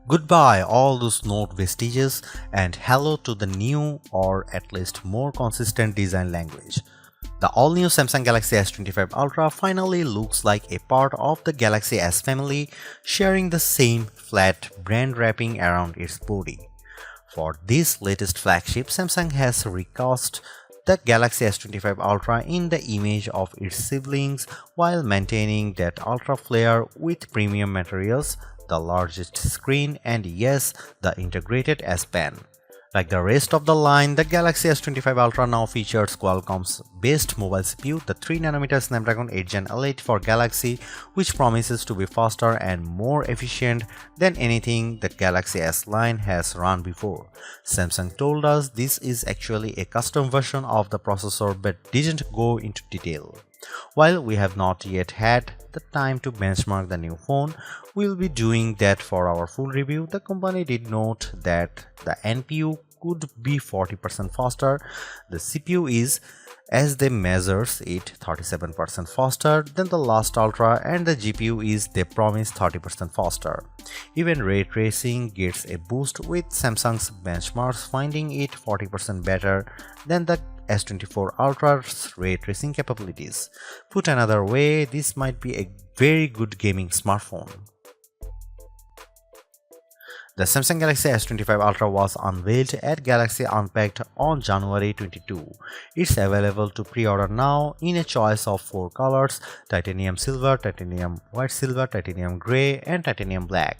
Goodbye all those Note vestiges and hello to the new or at least more consistent design language. The all-new Samsung Galaxy S25 Ultra finally looks like a part of the Galaxy S family, sharing the same flat brand wrapping around its body. For this latest flagship, Samsung has recast the Galaxy S25 Ultra in the image of its siblings while maintaining that ultra flare with premium materials, the largest screen, and yes, the integrated S Pen. Like the rest of the line, the Galaxy S25 Ultra now features Qualcomm's best mobile CPU, the 3nm Snapdragon 8 Gen L8 for Galaxy, which promises to be faster and more efficient than anything the Galaxy S line has run before. Samsung told us this is actually a custom version of the processor but didn't go into detail. While we have not yet had the time to benchmark the new phone, we'll be doing that for our full review. The company did note that the NPU could be 40% faster. The CPU is, as they measures it, 37% faster than the last Ultra, and the GPU is, they promise, 30% faster. Even ray tracing gets a boost, with Samsung's benchmarks finding it 40% better than the S24 Ultra's ray tracing capabilities. Put another way, this might be a very good gaming smartphone. The Samsung Galaxy S25 Ultra was unveiled at Galaxy Unpacked on January 22. It's available to pre-order now in a choice of 4 colors: titanium silver, titanium white silver, titanium grey, and titanium black.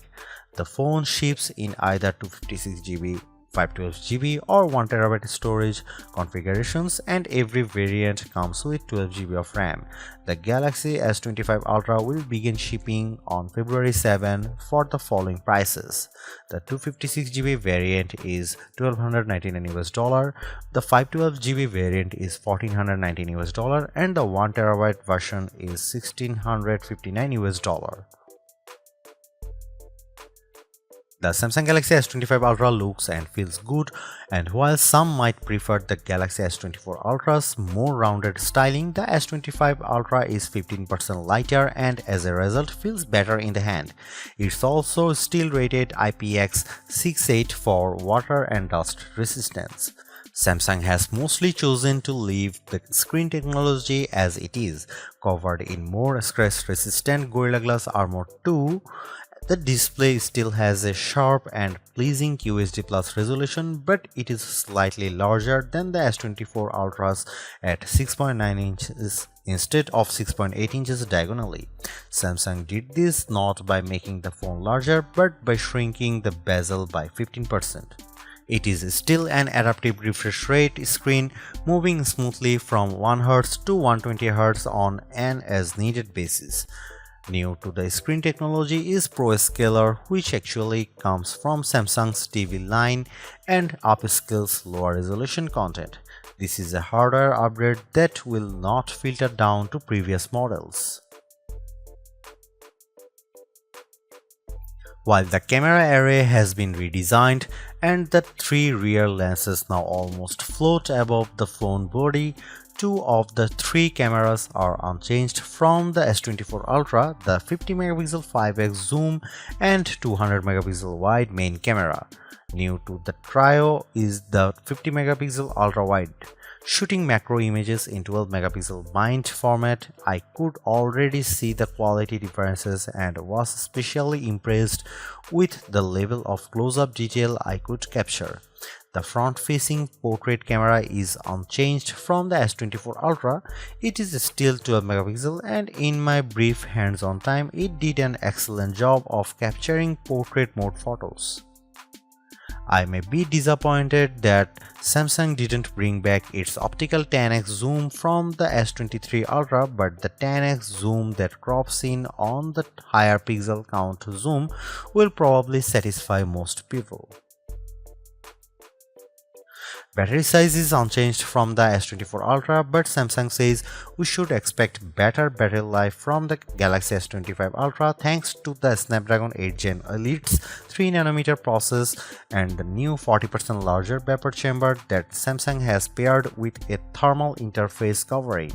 The phone ships in either 256GB, 512GB or 1TB storage configurations, and every variant comes with 12GB of RAM. The Galaxy S25 Ultra will begin shipping on February 7 for the following prices. The 256GB variant is $1,299, the 512GB variant is $1,419, and the 1TB version is $1,659. The Samsung Galaxy S25 Ultra looks and feels good, and while some might prefer the Galaxy S24 Ultra's more rounded styling, the S25 Ultra is 15% lighter and as a result feels better in the hand. It's also still rated IPX68 for water and dust resistance. Samsung has mostly chosen to leave the screen technology as it is, covered in more scratch-resistant Gorilla Glass Armor 2. The display still has a sharp and pleasing QHD+ resolution, but it is slightly larger than the S24 Ultra's at 6.9 inches instead of 6.8 inches diagonally. Samsung did this not by making the phone larger, but by shrinking the bezel by 15%. It is still an adaptive refresh rate screen, moving smoothly from 1Hz to 120Hz on an as-needed basis. New to the screen technology is ProScaler, which actually comes from Samsung's TV line and upscales lower resolution content. This is a hardware upgrade that will not filter down to previous models. While the camera array has been redesigned and the 3 rear lenses now almost float above the phone body, 2 of the 3 cameras are unchanged from the S24 Ultra, the 50MP 5x zoom and 200MP wide main camera. New to the trio is the 50MP ultra wide. Shooting macro images in 12MP bind format, I could already see the quality differences and was especially impressed with the level of close-up detail I could capture. The front-facing portrait camera is unchanged from the S24 Ultra. It is still 12MP, and in my brief hands-on time, it did an excellent job of capturing portrait mode photos. I may be disappointed that Samsung didn't bring back its optical 10x zoom from the S23 Ultra, but the 10x zoom that crops in on the higher pixel count zoom will probably satisfy most people. Battery size is unchanged from the S24 Ultra, but Samsung says we should expect better battery life from the Galaxy S25 Ultra thanks to the Snapdragon 8 Gen Elite's 3nm process and the new 40% larger vapor chamber that Samsung has paired with a thermal interface covering.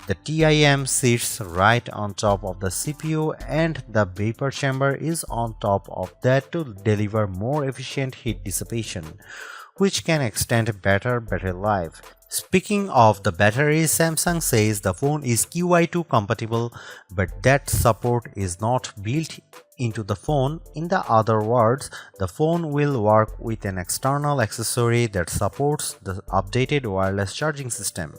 The TIM sits right on top of the CPU and the vapor chamber is on top of that to deliver more efficient heat dissipation, which can extend better battery life. Speaking of the battery, Samsung says the phone is QI2 compatible, but that support is not built into the phone. In the other words, the phone will work with an external accessory that supports the updated wireless charging system.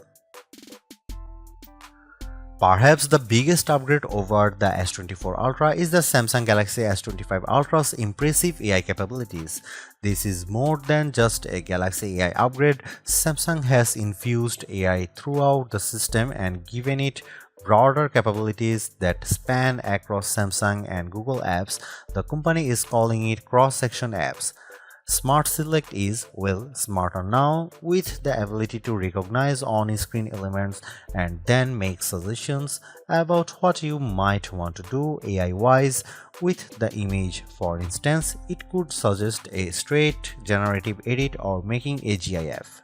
Perhaps the biggest upgrade over the S24 Ultra is the Samsung Galaxy S25 Ultra's impressive AI capabilities. This is more than just a Galaxy AI upgrade. Samsung has infused AI throughout the system and given it broader capabilities that span across Samsung and Google apps. The company is calling it cross-section apps. Smart Select is, well, smarter now, with the ability to recognize on-screen elements and then make suggestions about what you might want to do AI-wise with the image. For instance, it could suggest a straight generative edit or making a GIF.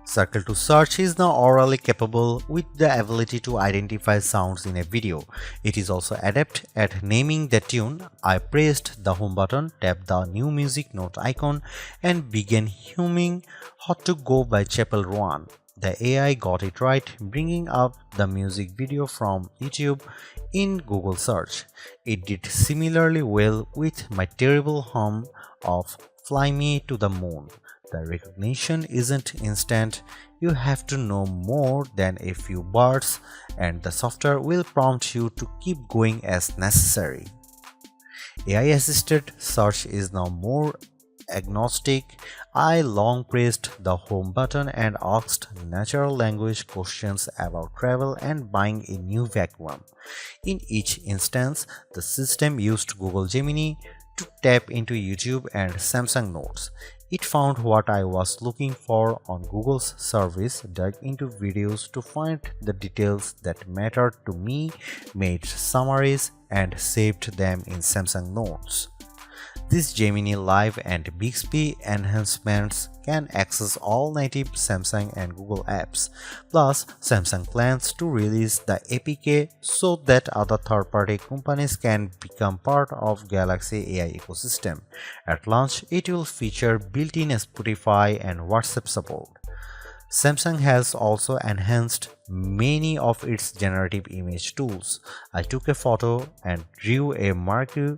Circle to Search is now orally capable with the ability to identify sounds in a video. It is also adept at naming the tune. I pressed the home button, tapped the new music note icon, and began humming Hot to Go by Chapel Roan. The AI got it right, bringing up the music video from YouTube in Google search. It did similarly well with my terrible hum of Fly Me to the Moon. The recognition isn't instant. You have to know more than a few words, and the software will prompt you to keep going as necessary. AI-assisted search is now more agnostic. I long pressed the home button and asked natural language questions about travel and buying a new vacuum. In each instance, the system used Google Gemini to tap into YouTube and Samsung Notes. It found what I was looking for on Google's service, dug into videos to find the details that mattered to me, made summaries, and saved them in Samsung Notes. This Gemini Live and Bixby enhancements can access all native Samsung and Google apps. Plus, Samsung plans to release the APK so that other third-party companies can become part of Galaxy AI ecosystem. At launch, it will feature built-in Spotify and WhatsApp support. Samsung has also enhanced many of its generative image tools. I took a photo and drew a marquee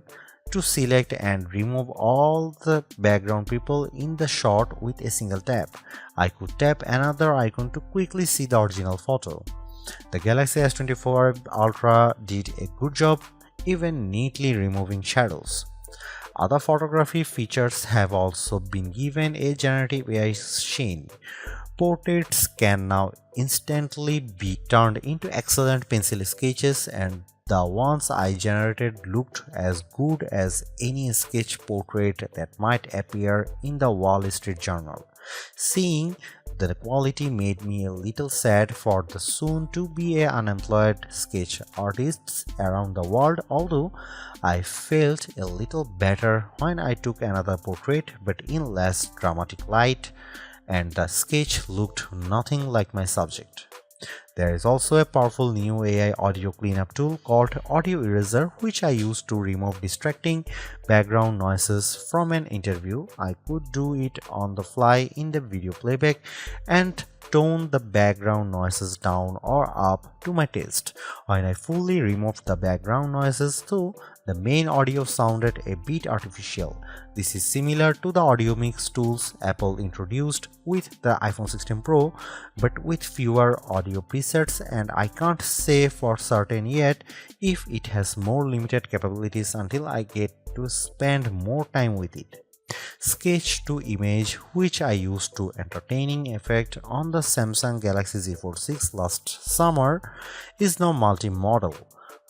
to select and remove all the background people in the shot with a single tap. I could tap another icon to quickly see the original photo. The Galaxy S24 Ultra did a good job, even neatly removing shadows. Other photography features have also been given a generative AI sheen. Portraits can now instantly be turned into excellent pencil sketches, and the ones I generated looked as good as any sketch portrait that might appear in the Wall Street Journal. Seeing the quality made me a little sad for the soon-to-be unemployed sketch artists around the world, although I felt a little better when I took another portrait but in less dramatic light, and the sketch looked nothing like my subject. There is also a powerful new AI audio cleanup tool called Audio Eraser, which I use to remove distracting background noises from an interview. I could do it on the fly in the video playback and tone the background noises down or up to my taste. When I fully removed the background noises, though, the main audio sounded a bit artificial. This is similar to the audio mix tools Apple introduced with the iPhone 16 Pro, but with fewer audio presets, and I can't say for certain yet if it has more limited capabilities until I get to spend more time with it. Sketch to image, which I used to entertaining effect on the Samsung Galaxy Z Fold 6 last summer, is now multi-modal,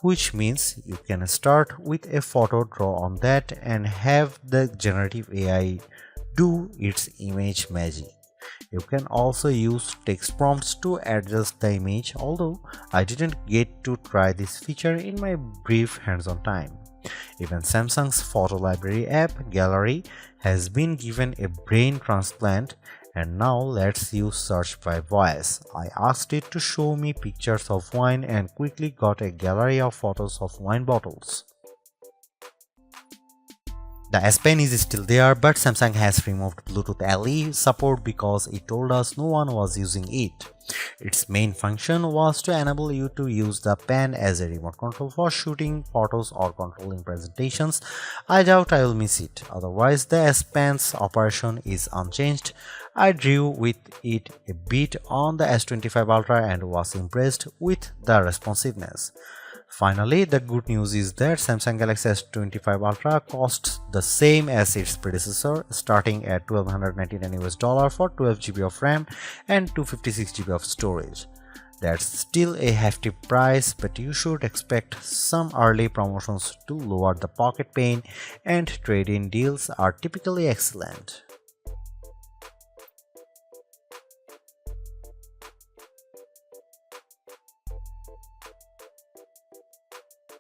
which means you can start with a photo, draw on that, and have the generative AI do its image magic. You can also use text prompts to adjust the image, although I didn't get to try this feature in my brief hands-on time. Even Samsung's photo library app, Gallery, has been given a brain transplant, and now let's use search by voice. I asked it to show me pictures of wine and quickly got a gallery of photos of wine bottles. The S Pen is still there, but Samsung has removed Bluetooth LE support because it told us no one was using it. Its main function was to enable you to use the pen as a remote control for shooting photos or controlling presentations. I doubt I will miss it. Otherwise, the S Pen's operation is unchanged. I drew with it a bit on the S25 Ultra and was impressed with the responsiveness. Finally, the good news is that Samsung Galaxy S25 Ultra costs the same as its predecessor, starting at $1,299 for 12GB of RAM and 256GB of storage. That's still a hefty price, but you should expect some early promotions to lower the pocket pain, and trade-in deals are typically excellent.